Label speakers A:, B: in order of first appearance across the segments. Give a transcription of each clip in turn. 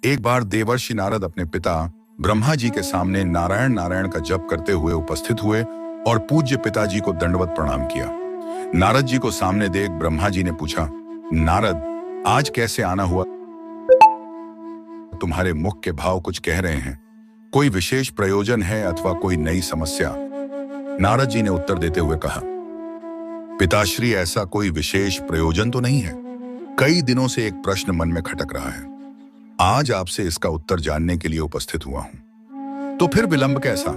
A: एक बार देवर्षि नारद अपने पिता ब्रह्मा जी के सामने नारायण नारायण का जप करते हुए उपस्थित हुए और पूज्य पिताजी को दंडवत प्रणाम किया। नारद जी को सामने देख ब्रह्मा जी ने पूछा, नारद, आज कैसे आना हुआ? तुम्हारे मुख के भाव कुछ कह रहे हैं। कोई विशेष प्रयोजन है अथवा कोई नई समस्या? नारद जी ने उत्तर देते हुए कहा, पिताश्री, ऐसा कोई विशेष प्रयोजन तो नहीं है। कई दिनों से एक प्रश्न मन में खटक रहा है। आज आपसे इसका उत्तर जानने के लिए उपस्थित हुआ हूं। तो फिर विलंब कैसा?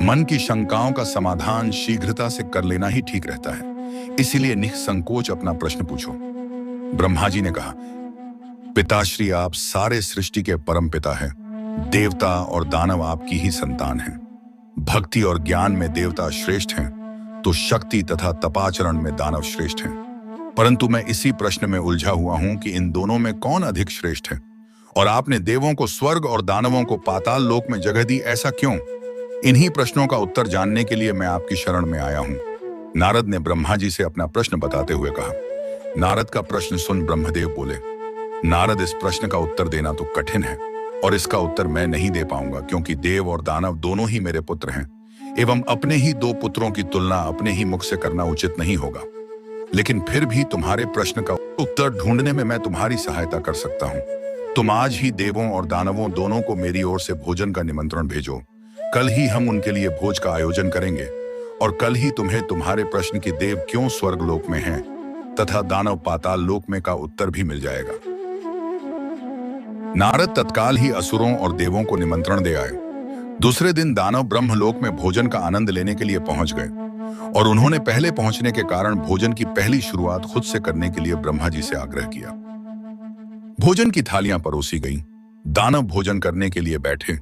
A: मन की शंकाओं का समाधान शीघ्रता से कर लेना ही ठीक रहता है। इसीलिए निसंकोच अपना प्रश्न पूछो। ब्रह्मा जी ने कहा, पिताश्री, आप सारे सृष्टि के परम पिता हैं। देवता और दानव आपकी ही संतान हैं। भक्ति और ज्ञान में देवता श्रेष्ठ हैं, तो शक्ति तथा तपाचरण में दानव श्रेष्ठ हैं। परंतु मैं इसी प्रश्न में उलझा हुआ हूं कि इन दोनों में कौन अधिक श्रेष्ठ है? और आपने देवों को स्वर्ग और दानवों को पाताल लोक में जगह दी, ऐसा क्यों? इन्हीं प्रश्नों का उत्तर जानने के लिए मैं आपकी शरण में आया हूं। नारद ने ब्रह्मा जी से अपना प्रश्न बताते हुए कहा। नारद का प्रश्न सुन ब्रह्मदेव बोले, नारद, इस प्रश्न का उत्तर देना तो कठिन है और इसका उत्तर मैं नहीं दे पाऊंगा, क्योंकि देव और दानव दोनों ही मेरे पुत्र हैं एवं अपने ही दो पुत्रों की तुलना अपने ही मुख से करना उचित नहीं होगा। लेकिन फिर भी तुम्हारे प्रश्न का उत्तर ढूंढने में मैं तुम्हारी सहायता कर सकता हूं। तुम आज ही देवों और दानवों दोनों को मेरी ओर से भोजन का निमंत्रण भेजो। कल ही हम उनके लिए भोज का आयोजन करेंगे और कल ही तुम्हें तुम्हारे प्रश्न की देव क्यों स्वर्ग लोक में हैं तथा दानव पाताल लोक में का उत्तर भी मिल जाएगा। नारद तत्काल ही असुरों और देवों को निमंत्रण दे आए। दूसरे दिन दानव ब्रह्मलोक में भोजन का आनंद लेने के लिए पहुंच गए और उन्होंने पहले पहुंचने के कारण भोजन की पहली शुरुआत खुद से करने के लिए ब्रह्मा जी से आग्रह किया। भोजन की थालियां परोसी गईं। दानव भोजन करने के लिए बैठे।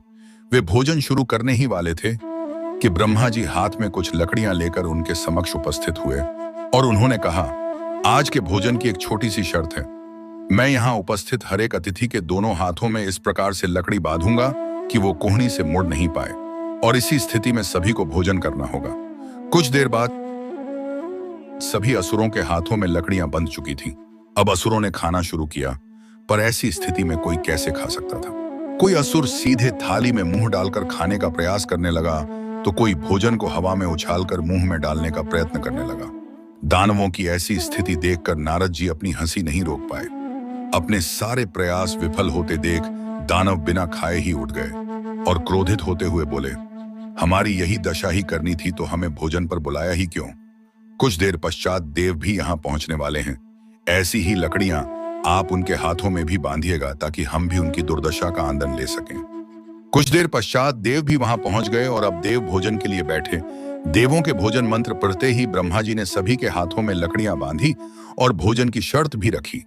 A: वे भोजन शुरू करने ही वाले थे कि ब्रह्मा जी हाथ में कुछ लकड़ियां लेकर उनके समक्ष उपस्थित हुए और उन्होंने कहा, आज के भोजन की एक छोटी सी शर्त है। मैं यहां उपस्थित हर एक अतिथि के दोनों हाथों में इस प्रकार से लकड़ी बांधूंगा कि वो कोहनी से मुड़ नहीं पाए, और इसी स्थिति में सभी को भोजन करना होगा। कुछ देर बाद सभी असुरों के हाथों में लकड़ियां बंध चुकी थीं। अब असुरों ने खाना शुरू किया, पर ऐसी स्थिति में कोई कैसे खा सकता था? कोई असुर सीधे थाली में मुंह डालकर खाने का प्रयास करने लगा, तो कोई भोजन को हवा में उछालकर मुंह में डालने का प्रयत्न करने लगा। दानवों की ऐसी स्थिति देखकर नारद जी अपनी हंसी नहीं रोक पाए। अपने सारे प्रयास विफल होते देख दानव बिना खाए ही उठ गए और क्रोधित होते हुए बोले, हमारी यही दशा ही करनी थी तो हमें भोजन पर बुलाया ही क्यों? कुछ देर पश्चात देव भी यहाँ पहुंचने वाले हैं। ऐसी ही लकड़ियां आप उनके हाथों में भी बांधिएगा ताकि हम भी उनकी दुर्दशा का आनंद ले सकें। कुछ देर पश्चात देव भी वहां पहुंच गए और अब देव भोजन के लिए बैठे। देवों के भोजन मंत्र पढ़ते ही ब्रह्मा जी ने सभी के हाथों में लकड़ियां बांधी और भोजन की शर्त भी रखी।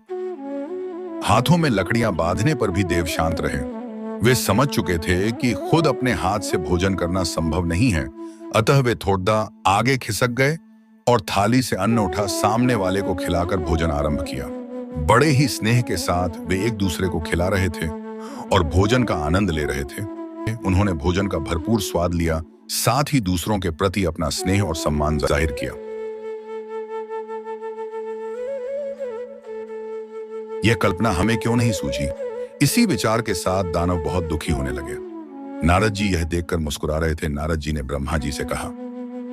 A: हाथों में लकड़ियां बांधने पर भी देव शांत रहे। वे समझ चुके थे कि खुद अपने हाथ से भोजन करना संभव नहीं है, अतः वे थोड़ा आगे खिसक गए और थाली से अन्न उठा सामने वाले को खिलाकर भोजन आरंभ किया। बड़े ही स्नेह के साथ वे एक दूसरे को खिला रहे थे और भोजन का आनंद ले रहे थे। उन्होंने भोजन का भरपूर स्वाद लिया, साथ ही दूसरों के प्रति अपना स्नेह और सम्मान जाहिर किया। यह कल्पना हमें क्यों नहीं सूझी? इसी विचार के साथ दानव बहुत दुखी होने लगे। नारद जी यह देखकर मुस्कुरा रहे थे। नारद जी ने ब्रह्मा जी से कहा,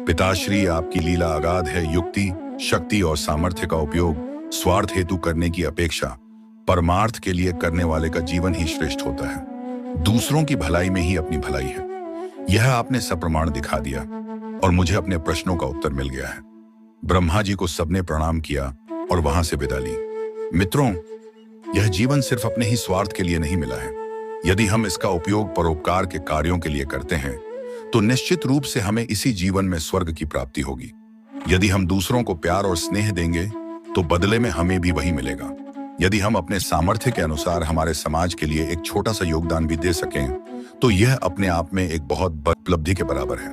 A: पिताश्री, आपकी लीला अगाध है। युक्ति, शक्ति और सामर्थ्य का उपयोग स्वार्थ हेतु करने की अपेक्षा परमार्थ के लिए करने वाले का जीवन ही श्रेष्ठ होता है। दूसरों की भलाई में ही अपनी भलाई है। यह आपने सप्रमाण दिखा दिया और मुझे अपने प्रश्नों का उत्तर मिल गया है। ब्रह्मा जी को सबने प्रणाम किया और वहां से विदा ली। मित्रों, यह जीवन सिर्फ अपने ही स्वार्थ के लिए नहीं मिला है। यदि हम इसका उपयोग परोपकार के कार्यों के लिए करते हैं तो निश्चित रूप से हमें इसी जीवन में स्वर्ग की प्राप्ति होगी। यदि हम दूसरों को प्यार और स्नेह देंगे तो बदले में हमें भी वही मिलेगा। यदि हम अपने सामर्थ्य के अनुसार हमारे समाज के लिए एक छोटा सा योगदान भी दे सकें तो यह अपने आप में एक बहुत बड़ी उपलब्धि के बराबर है।